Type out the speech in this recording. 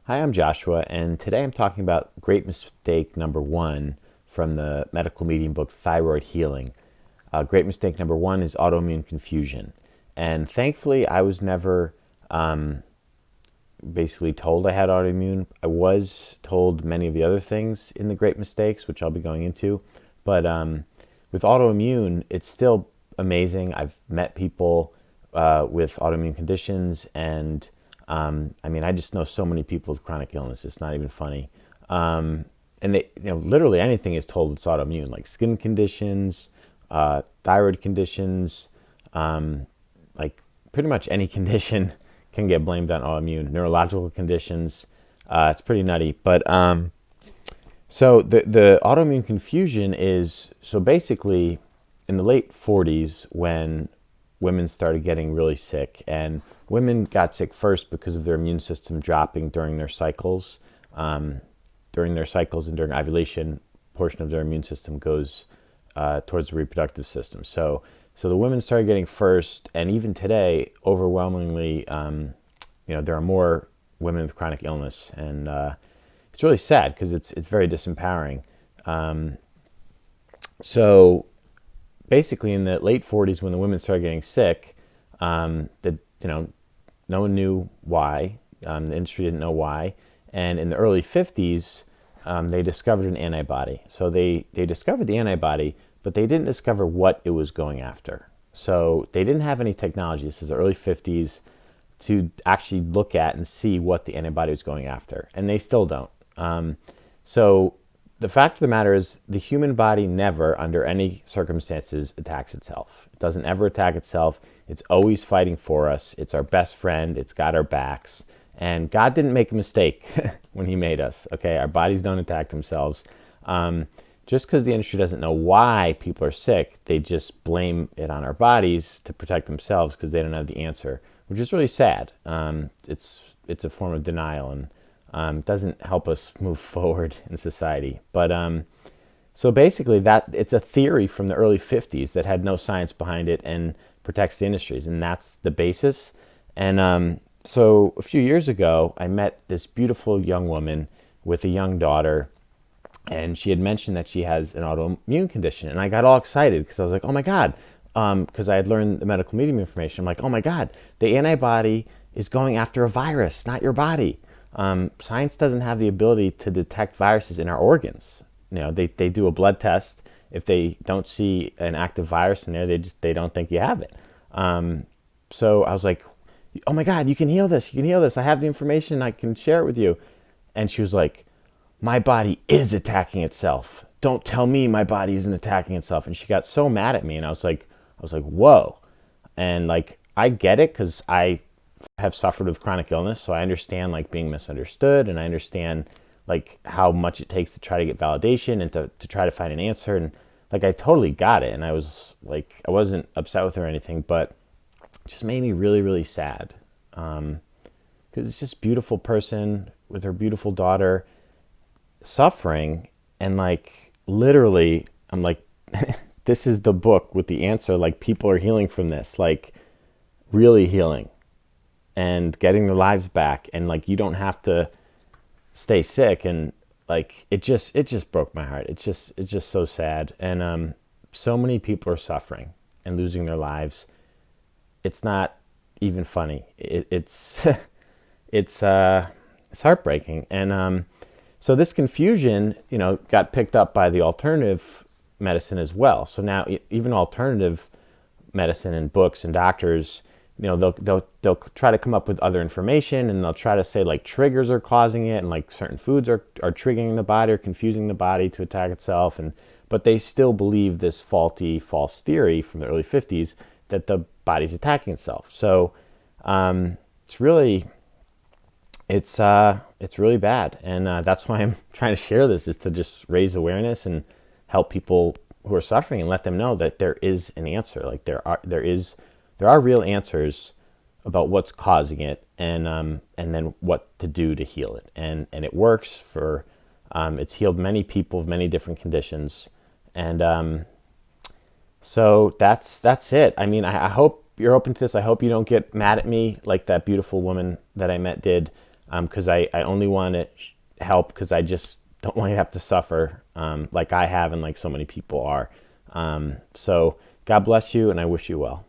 Hi, I'm Joshua, and today I'm talking about great mistake number one from the medical medium book Thyroid Healing. Great mistake number one is autoimmune confusion. And thankfully, I was never basically told I had autoimmune. I was told many of the other things in the great mistakes, which I'll be going into. But with autoimmune, it's still amazing. I've met people with autoimmune conditions, and I mean, I just know so many people with chronic illness. It's not even funny. And they, literally anything is told it's autoimmune, like skin conditions, thyroid conditions, like pretty much any condition can get blamed on autoimmune. Neurological conditions, it's pretty nutty. But so the autoimmune confusion is, so basically in the late 40s when women started getting really sick, and women got sick first because of their immune system dropping during their cycles. And during ovulation, portion of their immune system goes towards the reproductive system. So the women started getting first, and even today, overwhelmingly, there are more women with chronic illness, and it's really sad because it's very disempowering. So basically, in the late 40s, when the women started getting sick, no one knew why. The industry didn't know why, and in the early 50s, they discovered an antibody. So they discovered the antibody, but they didn't discover what it was going after. So they didn't have any technology, this is the early 50s, to actually look at and see what the antibody was going after. And they still don't. So the fact of the matter is the human body never, under any circumstances, attacks itself. It doesn't ever attack itself. It's always fighting for us. It's our best friend. It's got our backs. And God didn't make a mistake when he made us. Okay, our bodies don't attack themselves. Just because the industry doesn't know why people are sick, they just blame it on our bodies to protect themselves because they don't have the answer, which is really sad. It's a form of denial, and doesn't help us move forward in society. But so basically, that it's a theory from the early 50s that had no science behind it and protects the industries, and that's the basis. And so a few years ago, I met this beautiful young woman with a young daughter, and she had mentioned that she has an autoimmune condition, and I got all excited because I was like, oh my God, because I had learned the medical medium information. I'm like, oh my God, the antibody is going after a virus, not your body. Science doesn't have the ability to detect viruses in our organs. They do a blood test. If they don't see an active virus in there, they don't think you have it. So I was like, oh my God, you can heal this. You can heal this. I have the information. I can share it with you. And she was like, my body is attacking itself. Don't tell me my body isn't attacking itself. And she got so mad at me. And I was like, whoa. And like, I get it because I have suffered with chronic illness. So I understand like being misunderstood, and I understand like how much it takes to try to get validation and to try to find an answer. And like, I totally got it. And I was like, I wasn't upset with her or anything, but it just made me really, really sad. Because it's just a beautiful person with her beautiful daughter suffering, and like literally I'm like this is the book with the answer. Like, people are healing from this, like really healing and getting their lives back, and like you don't have to stay sick. And like it just broke my heart. It's just so sad. And so many people are suffering and losing their lives. It's not even funny. It's it's heartbreaking. And so this confusion, got picked up by the alternative medicine as well. So now even alternative medicine and books and doctors, they'll try to come up with other information, and they'll try to say like triggers are causing it, and like certain foods are triggering the body or confusing the body to attack itself. But they still believe this faulty, false theory from the early 50s that the body's attacking itself. So it's really bad, and that's why I'm trying to share this, is to just raise awareness and help people who are suffering and let them know that there is an answer. Like there are real answers about what's causing it, and then what to do to heal it, and it works for. It's healed many people of many different conditions, and so that's it. I mean, I hope you're open to this. I hope you don't get mad at me like that beautiful woman that I met did. because I only want to help because I just don't want you to have to suffer like I have and like so many people are. So God bless you, and I wish you well.